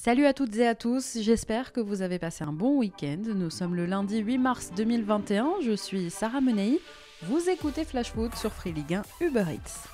Salut à toutes et à tous, j'espère que vous avez passé un bon week-end. Nous sommes le lundi 8 mars 2021, je suis Sarah Menei, vous écoutez Flash Foot sur Free Ligue 1 Uber Eats.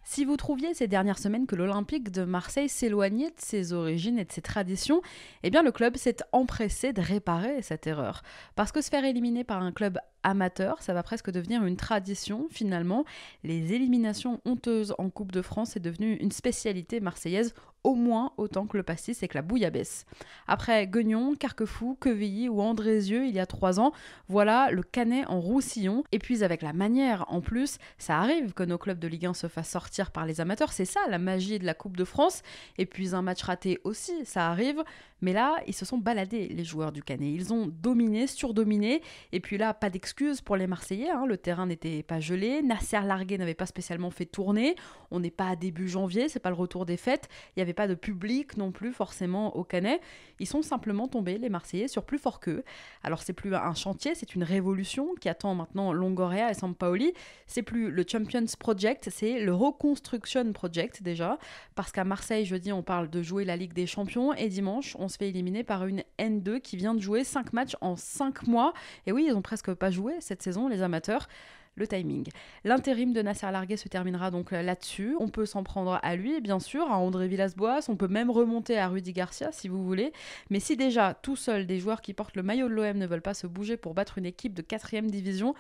Si vous trouviez ces dernières semaines que l'Olympique de Marseille s'éloignait de ses origines et de ses traditions, eh bien le club s'est empressé de réparer cette erreur. Parce que se faire éliminer par un club amateur, ça va presque devenir une tradition finalement. Les éliminations honteuses en Coupe de France est devenue une spécialité marseillaise au moins autant que le pastis et que la bouillabaisse. Après Guignon, Carquefou, Quevilly ou Andrézieux il y a 3 ans, voilà le Canet en Roussillon. Et puis avec la manière en plus, ça arrive que nos clubs de Ligue 1 se fassent sortir par les amateurs, c'est ça la magie de la Coupe de France. Et puis un match raté aussi, ça arrive. Mais là, ils se sont baladés les joueurs du Canet, ils ont dominé, surdominé. Et puis là, pas d'excuses pour les Marseillais, le terrain n'était pas gelé, Nasser Largué n'avait pas spécialement fait tourner, on n'est pas à début janvier, c'est pas le retour des fêtes, il n'y avait pas de public non plus forcément au Canet, ils sont simplement tombés, les Marseillais, sur plus fort qu'eux. Alors c'est plus un chantier, c'est une révolution qui attend maintenant Longoria et Sampaoli, c'est plus le Champions Project, c'est le Reconstruction Project déjà, parce qu'à Marseille, jeudi, on parle de jouer la Ligue des Champions, et dimanche, on se fait éliminer par une N2 qui vient de jouer 5 matchs en 5 mois, et oui, ils ont presque pas joué cette saison, les amateurs. Le timing. L'intérim de Nasser Largué se terminera donc là-dessus. On peut s'en prendre à lui, bien sûr, à André Villas-Boas, on peut même remonter à Rudy Garcia si vous voulez. Mais si déjà, tout seul, des joueurs qui portent le maillot de l'OM ne veulent pas se bouger pour battre une équipe de 4e division,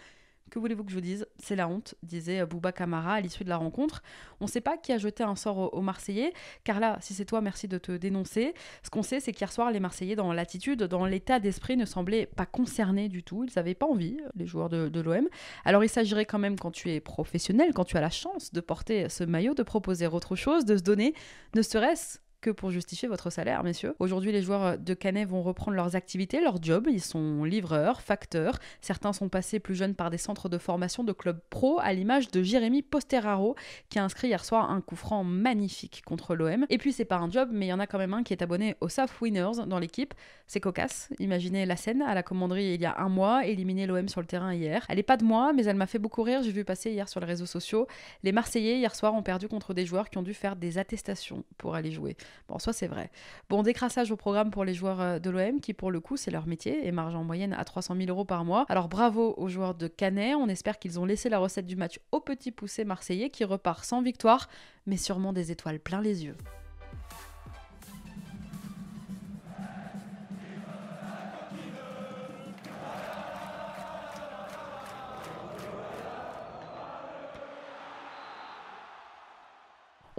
que voulez-vous que je vous dise ? C'est la honte, disait Bouba Camara à l'issue de la rencontre. On ne sait pas qui a jeté un sort aux Marseillais, car là, si c'est toi, merci de te dénoncer. Ce qu'on sait, c'est qu'hier soir, les Marseillais, dans l'attitude, dans l'état d'esprit, ne semblaient pas concernés du tout. Ils n'avaient pas envie, les joueurs de l'OM. Alors il s'agirait quand même, quand tu es professionnel, quand tu as la chance de porter ce maillot, de proposer autre chose, de se donner, ne serait-ce que pour justifier votre salaire, messieurs. Aujourd'hui, les joueurs de Canet vont reprendre leurs activités, leurs jobs. Ils sont livreurs, facteurs. Certains sont passés plus jeunes par des centres de formation de clubs pro, à l'image de Jérémy Posteraro, qui a inscrit hier soir un coup franc magnifique contre l'OM. Et puis, c'est pas un job, mais il y en a quand même un qui est abonné au SAF Winners dans l'équipe. C'est cocasse. Imaginez la scène à la commanderie il y a un mois, éliminer l'OM sur le terrain hier. Elle est pas de moi, mais elle m'a fait beaucoup rire. J'ai vu passer hier sur les réseaux sociaux. Les Marseillais, hier soir, ont perdu contre des joueurs qui ont dû faire des attestations pour aller jouer. Bon, soit c'est vrai. Bon, décrassage au programme pour les joueurs de l'OM qui, pour le coup, c'est leur métier et marge en moyenne à 300 000 € par mois. Alors bravo aux joueurs de Canet. On espère qu'ils ont laissé la recette du match au petit poussé marseillais qui repart sans victoire, mais sûrement des étoiles plein les yeux.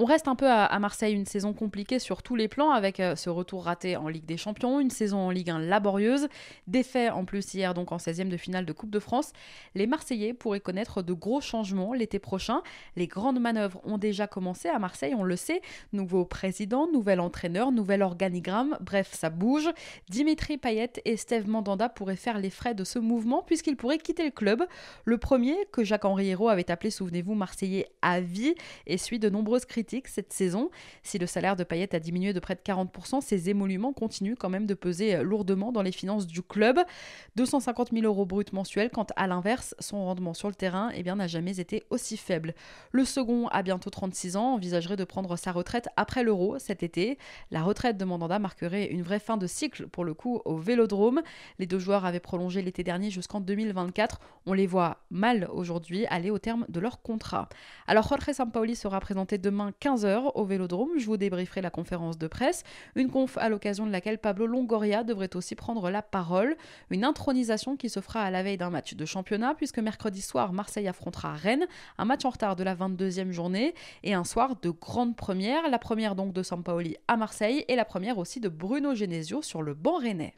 On reste un peu à Marseille, une saison compliquée sur tous les plans avec ce retour raté en Ligue des Champions, une saison en Ligue 1 laborieuse, défait en plus hier donc en 16e de finale de Coupe de France. Les Marseillais pourraient connaître de gros changements l'été prochain. Les grandes manœuvres ont déjà commencé à Marseille, on le sait. Nouveau président, nouvel entraîneur, nouvel organigramme, bref, ça bouge. Dimitri Payet et Steve Mandanda pourraient faire les frais de ce mouvement puisqu'ils pourraient quitter le club. Le premier, que Jacques-Henri Hérault avait appelé, souvenez-vous, Marseillais à vie, essuie de nombreuses critiques cette saison. Si le salaire de Payet a diminué de près de 40%, ses émoluments continuent quand même de peser lourdement dans les finances du club. 250 000 € brut mensuels, quand à l'inverse, son rendement sur le terrain n'a jamais été aussi faible. Le second, à bientôt 36 ans, envisagerait de prendre sa retraite après l'Euro cet été. La retraite de Mandanda marquerait une vraie fin de cycle pour le coup au Vélodrome. Les deux joueurs avaient prolongé l'été dernier jusqu'en 2024. On les voit mal aujourd'hui aller au terme de leur contrat. Alors Jorge Sampaoli sera présenté demain 15h au Vélodrome. Je vous débrieferai la conférence de presse. Une conf à l'occasion de laquelle Pablo Longoria devrait aussi prendre la parole. Une intronisation qui se fera à la veille d'un match de championnat puisque mercredi soir, Marseille affrontera Rennes. Un match en retard de la 22e journée et un soir de grande première. La première donc de Sampaoli à Marseille et la première aussi de Bruno Genesio sur le banc rennais.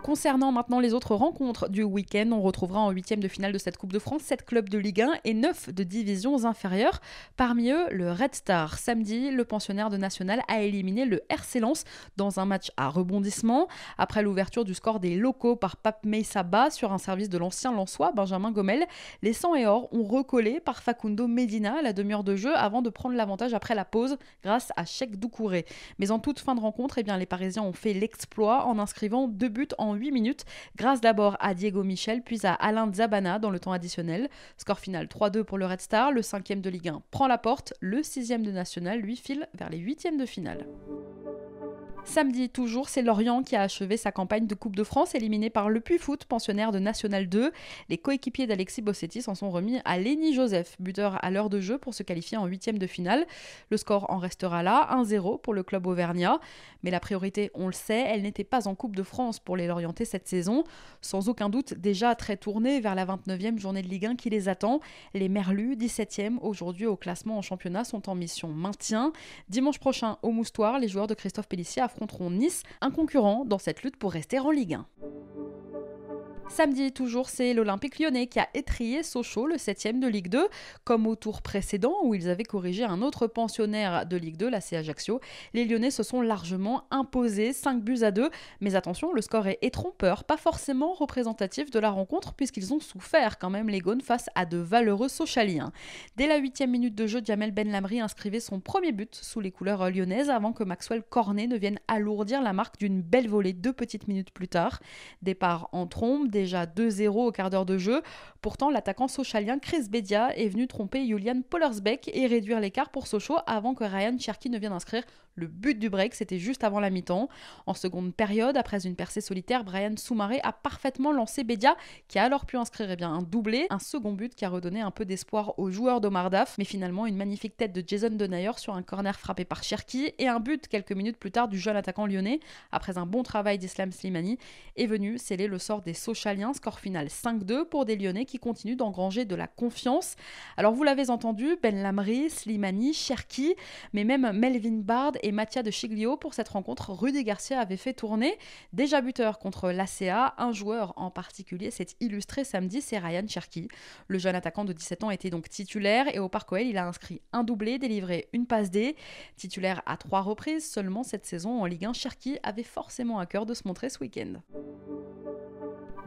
Concernant maintenant les autres rencontres du week-end, on retrouvera en 8e de finale de cette Coupe de France 7 clubs de Ligue 1 et 9 de divisions inférieures. Parmi eux, le Red Star. Samedi, le pensionnaire de National a éliminé le RC Lens dans un match à rebondissement. Après l'ouverture du score des locaux par Pape Meissaba sur un service de l'ancien Lensois, Benjamin Gomel, les 100 et or ont recollé par Facundo Medina à la demi-heure de jeu avant de prendre l'avantage après la pause grâce à Cheikh Doucouré. Mais en toute fin de rencontre, les Parisiens ont fait l'exploit en inscrivant 2 buts en en 8 minutes, grâce d'abord à Diego Michel, puis à Alain Zabana dans le temps additionnel. Score final 3-2 pour le Red Star, le 5e de Ligue 1 prend la porte, le 6e de National lui file vers les 8e de finale. Samedi, toujours, c'est Lorient qui a achevé sa campagne de Coupe de France, éliminé par le Puy-Foot, pensionnaire de National 2. Les coéquipiers d'Alexis Bossetti s'en sont remis à Lenny Joseph, buteur à l'heure de jeu pour se qualifier en 8e de finale. Le score en restera là, 1-0 pour le club auvergnat. Mais la priorité, on le sait, elle n'était pas en Coupe de France pour les Lorientais cette saison. Sans aucun doute, déjà très tournés vers la 29e journée de Ligue 1 qui les attend. Les Merlus, 17e, aujourd'hui au classement en championnat, sont en mission maintien. Dimanche prochain, au Moustoir, les joueurs de Christophe Pélissier affronteront Nice, un concurrent dans cette lutte pour rester en Ligue 1. Samedi, toujours, c'est l'Olympique lyonnais qui a étrillé Sochaux, le 7e de Ligue 2. Comme au tour précédent où ils avaient corrigé un autre pensionnaire de Ligue 2, l'AC Ajaccio, les Lyonnais se sont largement imposés, 5-2. Mais attention, le score est trompeur, pas forcément représentatif de la rencontre puisqu'ils ont souffert quand même les Gaunes face à de valeureux Sochaliens. Dès la 8e minute de jeu, Jamel Benlamri inscrivait son premier but sous les couleurs lyonnaises avant que Maxwell Cornet ne vienne alourdir la marque d'une belle volée 2 petites minutes plus tard. Départ en trombe, déjà 2-0 au quart d'heure de jeu. Pourtant, l'attaquant sochalien Chris Bedia est venu tromper Julian Pollersbeck et réduire l'écart pour Sochaux avant que Ryan Cherki ne vienne inscrire le but du break. C'était juste avant la mi-temps. En seconde période, après une percée solitaire, Brian Soumaré a parfaitement lancé Bedia qui a alors pu inscrire un doublé, un second but qui a redonné un peu d'espoir aux joueurs d'Omar Daf, mais finalement une magnifique tête de Jason Denayer sur un corner frappé par Cherki et un but quelques minutes plus tard du jeune attaquant lyonnais après un bon travail d'Islam Slimani est venu sceller le sort des Sochaliens. Score final 5-2 pour des Lyonnais qui continuent d'engranger de la confiance. Alors vous l'avez entendu, Benlamri, Slimani, Cherki, mais même Melvin Bard et Mattia de Chiglio pour cette rencontre, Rudy Garcia avait fait tourner. Déjà buteur contre l'ACA, un joueur en particulier s'est illustré samedi, c'est Ryan Cherki. Le jeune attaquant de 17 ans était donc titulaire et au Parc OL, il a inscrit un doublé, délivré une passe D. Titulaire à 3 reprises seulement cette saison en Ligue 1, Cherki avait forcément à cœur de se montrer ce week-end.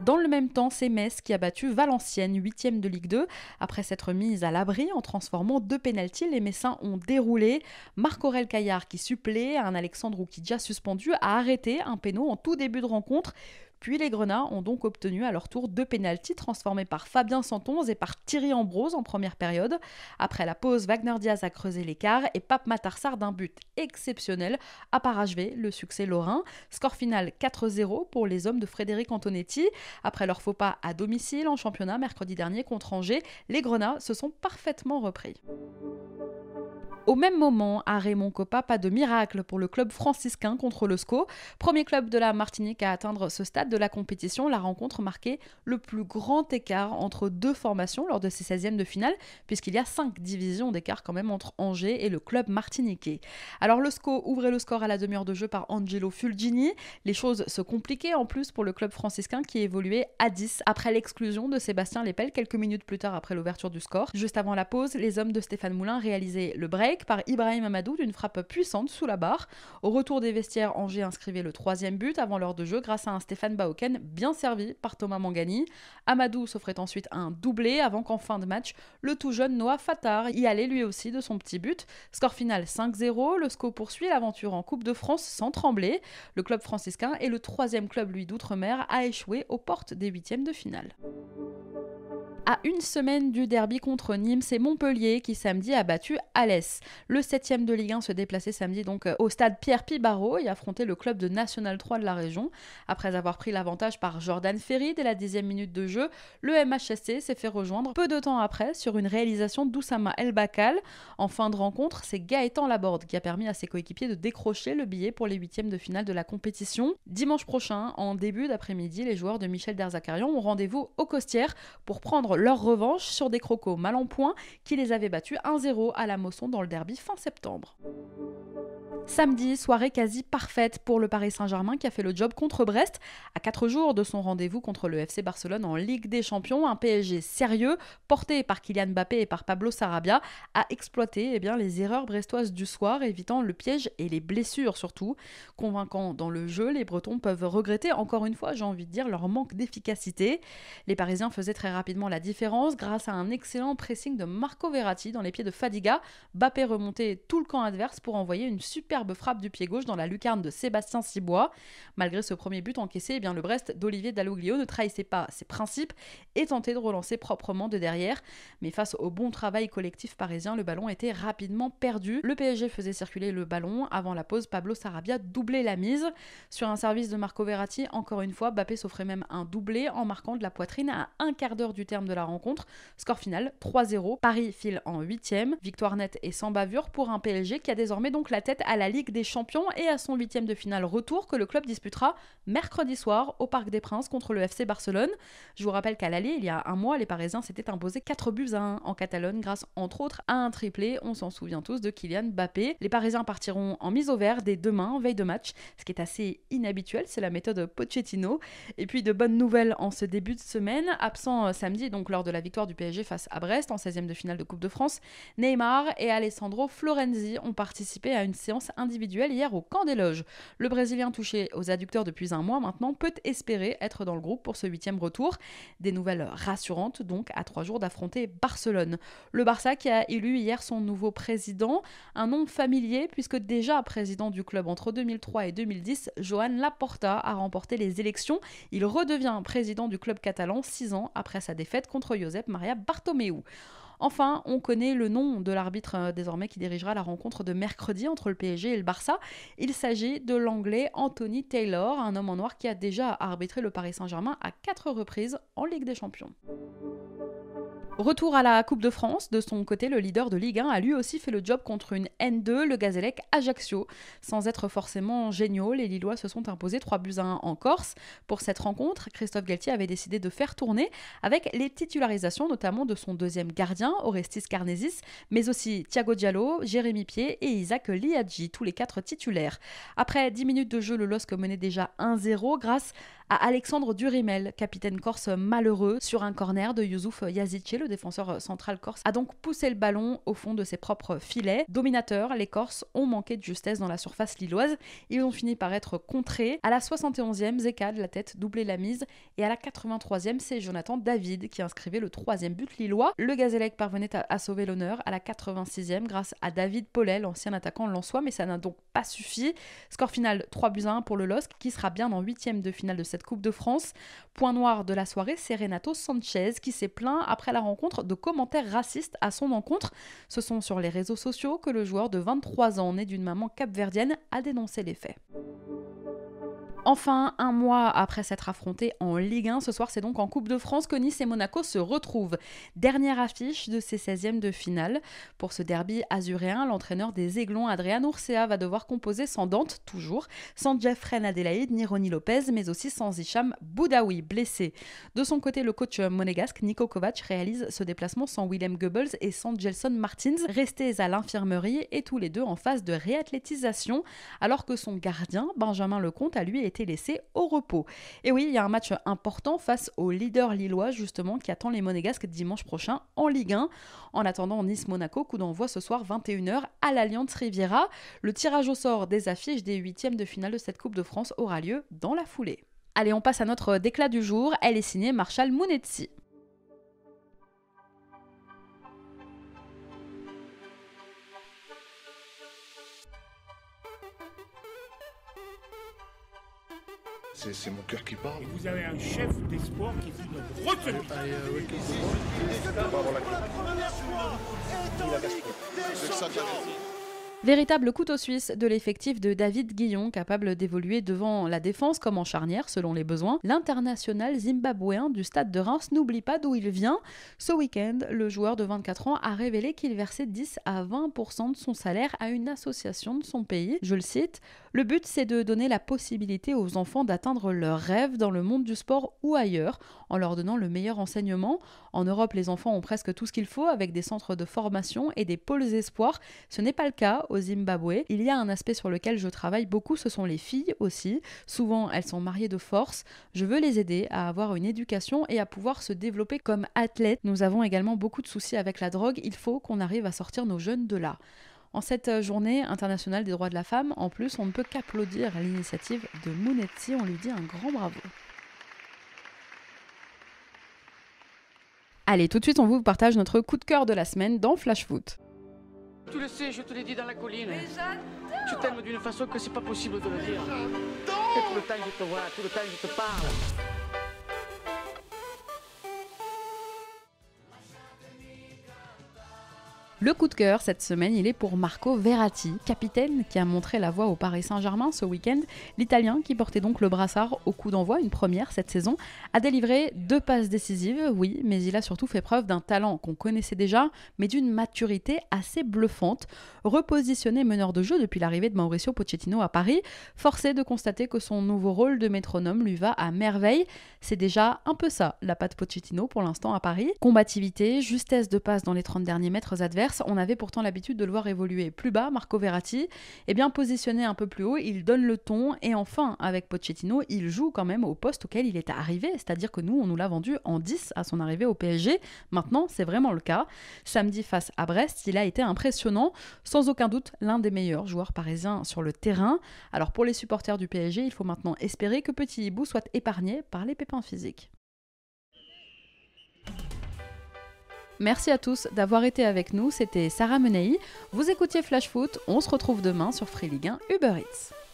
Dans le même temps, c'est Metz qui a battu Valenciennes, 8e de Ligue 2. Après s'être mise à l'abri en transformant 2 pénaltys, les Messins ont déroulé. Marc-Aurel Caillard qui supplée, un Alexandre Oukidja suspendu, a arrêté un péno en tout début de rencontre. Puis les Grenats ont donc obtenu à leur tour 2 pénaltys transformés par Fabien Santonze et par Thierry Ambrose en première période. Après la pause, Wagner Diaz a creusé l'écart et Pape Matarsar d'un but exceptionnel a parachevé le succès lorrain. Score final 4-0 pour les hommes de Frédéric Antonetti. Après leur faux pas à domicile en championnat mercredi dernier contre Angers, les Grenats se sont parfaitement repris. Au même moment, à Raymond Kopa, pas de miracle pour le club franciscain contre le SCO. Premier club de la Martinique à atteindre ce stade de la compétition, la rencontre marquait le plus grand écart entre deux formations lors de ces 16e de finale, puisqu'il y a 5 divisions d'écart quand même entre Angers et le club martiniquais. Alors le SCO ouvrait le score à la demi-heure de jeu par Angelo Fulgini. Les choses se compliquaient en plus pour le club franciscain qui évoluait à 10 après l'exclusion de Sébastien Lepel quelques minutes plus tard après l'ouverture du score. Juste avant la pause, les hommes de Stéphane Moulin réalisaient le break par Ibrahim Amadou d'une frappe puissante sous la barre. Au retour des vestiaires, Angers inscrivait le 3e but avant l'heure de jeu grâce à un Stéphane Baoken bien servi par Thomas Mangani. Amadou s'offrait ensuite un doublé avant qu'en fin de match, le tout jeune Noah Fattar y allait lui aussi de son petit but. Score final 5-0, le SCO poursuit l'aventure en Coupe de France sans trembler. Le club franciscain est le 3e club lui d'outre-mer à échouer aux portes des 8e de finale. À une semaine du derby contre Nîmes, c'est Montpellier qui samedi a battu Alès. Le 7e de Ligue 1 se déplaçait samedi donc au stade Pierre-Pi Barreau et affrontait le club de National 3 de la région. Après avoir pris l'avantage par Jordan Ferry dès la 10e minute de jeu, le MHSC s'est fait rejoindre peu de temps après sur une réalisation d'Oussama El Bakal. En fin de rencontre, c'est Gaëtan Laborde qui a permis à ses coéquipiers de décrocher le billet pour les 8e de finale de la compétition. Dimanche prochain, en début d'après-midi, les joueurs de Michel Derzakarian ont rendez-vous au Costières pour prendre leur revanche sur des crocos mal en point qui les avaient battus 1-0 à la Mosson dans le derby fin septembre. Samedi, soirée quasi parfaite pour le Paris Saint-Germain qui a fait le job contre Brest. À 4 jours de son rendez-vous contre le FC Barcelone en Ligue des Champions, un PSG sérieux, porté par Kylian Mbappé et par Pablo Sarabia, a exploité les erreurs brestoises du soir, évitant le piège et les blessures surtout. Convaincants dans le jeu, les Bretons peuvent regretter encore une fois, j'ai envie de dire, leur manque d'efficacité. Les Parisiens faisaient très rapidement la différence grâce à un excellent pressing de Marco Verratti dans les pieds de Fadiga. Mbappé remontait tout le camp adverse pour envoyer une superbe frappe du pied gauche dans la lucarne de Sébastien Cibois. Malgré ce premier but encaissé, le Brest d'Olivier Dalloglio ne trahissait pas ses principes et tentait de relancer proprement de derrière. Mais face au bon travail collectif parisien, le ballon était rapidement perdu. Le PSG faisait circuler le ballon. Avant la pause, Pablo Sarabia doublait la mise. Sur un service de Marco Verratti, encore une fois, Mbappé s'offrait même un doublé en marquant de la poitrine à un quart d'heure du terme de la rencontre. Score final 3-0. Paris file en 8e. Victoire nette et sans bavure pour un PSG qui a désormais donc la tête à la Ligue des Champions et à son 8e de finale retour que le club disputera mercredi soir au Parc des Princes contre le FC Barcelone. Je vous rappelle qu'à l'aller, il y a un mois, les Parisiens s'étaient imposés 4-1 en Catalogne grâce entre autres à un triplé, on s'en souvient tous, de Kylian Mbappé. Les Parisiens partiront en mise au vert dès demain, veille de match, ce qui est assez inhabituel, c'est la méthode Pochettino. Et puis de bonnes nouvelles en ce début de semaine, absent samedi donc lors de la victoire du PSG face à Brest en 16e de finale de Coupe de France, Neymar et Alessandro Florenzi ont participé à une séance individuelle hier au Camp des Loges. Le Brésilien touché aux adducteurs depuis un mois maintenant peut espérer être dans le groupe pour ce 8e retour. Des nouvelles rassurantes donc à 3 jours d'affronter Barcelone. Le Barça qui a élu hier son nouveau président, un nom familier puisque déjà président du club entre 2003 et 2010, Joan Laporta a remporté les élections. Il redevient président du club catalan 6 ans après sa défaite contre Josep Maria Bartomeu. Enfin, on connaît le nom de l'arbitre désormais qui dirigera la rencontre de mercredi entre le PSG et le Barça. Il s'agit de l'anglais Anthony Taylor, un homme en noir qui a déjà arbitré le Paris Saint-Germain à 4 reprises en Ligue des Champions. Retour à la Coupe de France. De son côté, le leader de Ligue 1 a lui aussi fait le job contre une N2, le Gazélec Ajaccio. Sans être forcément géniaux, les Lillois se sont imposés 3-1 en Corse. Pour cette rencontre, Christophe Galtier avait décidé de faire tourner avec les titularisations notamment de son deuxième gardien, Orestis Karnesis, mais aussi Thiago Diallo, Jérémy Pied et Isaac Liadji, tous les 4 titulaires. Après 10 minutes de jeu, le LOSC menait déjà 1-0 grâce à Alexandre Durimel, capitaine corse malheureux, sur un corner de Youssouf Yazici, le défenseur central corse, a donc poussé le ballon au fond de ses propres filets. Dominateurs, les Corses ont manqué de justesse dans la surface lilloise. Ils ont fini par être contrés. À la 71e, Zeka de la tête doublait la mise et à la 83e, c'est Jonathan David qui inscrivait le 3e but lillois. Le Gazélec parvenait à sauver l'honneur à la 86e grâce à David Paulet, l'ancien attaquant lensois, mais ça n'a donc pas suffi. Score final 3-1 pour le LOSC qui sera bien en 8e de finale de cette Coupe de France. Point noir de la soirée, c'est Renato Sanchez qui s'est plaint après la rencontre de commentaires racistes à son encontre. Ce sont sur les réseaux sociaux que le joueur de 23 ans, né d'une maman capverdienne, a dénoncé les faits. Enfin, un mois après s'être affrontés en Ligue 1, ce soir c'est donc en Coupe de France que Nice et Monaco se retrouvent. Dernière affiche de ces 16e de finale. Pour ce derby azuréen, l'entraîneur des Aiglons, Adrian Urcea, va devoir composer sans Dante, toujours, sans Jeffrey Adélaïde ni Ronny Lopez, mais aussi sans Hicham Boudaoui, blessé. De son côté, le coach monégasque Niko Kovac réalise ce déplacement sans Willem Goebbels et sans Gelson Martins, restés à l'infirmerie et tous les deux en phase de réathlétisation, alors que son gardien, Benjamin Lecomte, a lui été laissé au repos. Et oui, il y a un match important face au leader lillois justement qui attend les Monégasques dimanche prochain en Ligue 1. En attendant Nice-Monaco, coup d'envoi ce soir 21h à l'Allianz Riviera. Le tirage au sort des affiches des 8e de finale de cette Coupe de France aura lieu dans la foulée. Allez, on passe à notre déclat du jour. Elle est signée Marshall Mounetsi. C'est mon cœur qui parle. Et vous avez un chef d'espoir qui vous donne retenue. Véritable couteau suisse de l'effectif de David Guillon, capable d'évoluer devant la défense comme en charnière selon les besoins. L'international zimbabwéen du stade de Reims n'oublie pas d'où il vient. Ce week-end, le joueur de 24 ans a révélé qu'il versait 10 à 20% de son salaire à une association de son pays. Je le cite, « Le but, c'est de donner la possibilité aux enfants d'atteindre leurs rêves dans le monde du sport ou ailleurs, en leur donnant le meilleur enseignement. En Europe, les enfants ont presque tout ce qu'il faut avec des centres de formation et des pôles espoirs. Ce n'est pas le cas au Zimbabwe. Il y a un aspect sur lequel je travaille beaucoup, ce sont les filles aussi. Souvent, elles sont mariées de force. Je veux les aider à avoir une éducation et à pouvoir se développer comme athlètes. Nous avons également beaucoup de soucis avec la drogue. Il faut qu'on arrive à sortir nos jeunes de là. » En cette journée internationale des droits de la femme, en plus, on ne peut qu'applaudir l'initiative de Mounetsi. On lui dit un grand bravo. Allez, tout de suite, on vous partage notre coup de cœur de la semaine dans Flash Foot. Tu le sais, je te l'ai dit dans la colline. Mais j'adore. Je t'aime d'une façon que c'est pas possible de le dire. Et tout le temps je te vois, tout le temps je te parle. Le coup de cœur cette semaine, il est pour Marco Verratti, capitaine qui a montré la voie au Paris Saint-Germain ce week-end. L'Italien, qui portait donc le brassard au coup d'envoi, une première cette saison, a délivré 2 passes décisives, oui, mais il a surtout fait preuve d'un talent qu'on connaissait déjà, mais d'une maturité assez bluffante. Repositionné meneur de jeu depuis l'arrivée de Mauricio Pochettino à Paris, forcé de constater que son nouveau rôle de métronome lui va à merveille. C'est déjà un peu ça, la patte Pochettino pour l'instant à Paris. Combativité, justesse de passe dans les 30 derniers mètres adverses. On avait pourtant l'habitude de le voir évoluer plus bas, Marco Verratti. Eh bien, positionné un peu plus haut, il donne le ton et enfin, avec Pochettino, il joue quand même au poste auquel il est arrivé, c'est-à-dire que nous, on nous l'a vendu en 10 à son arrivée au PSG. Maintenant, c'est vraiment le cas. Samedi face à Brest, il a été impressionnant, sans aucun doute l'un des meilleurs joueurs parisiens sur le terrain. Alors pour les supporters du PSG, il faut maintenant espérer que Petit Hibou soit épargné par les pépins physiques. Merci à tous d'avoir été avec nous, c'était Sarah Menei. Vous écoutiez Flash Foot, on se retrouve demain sur Free Ligue 1 Uber Eats.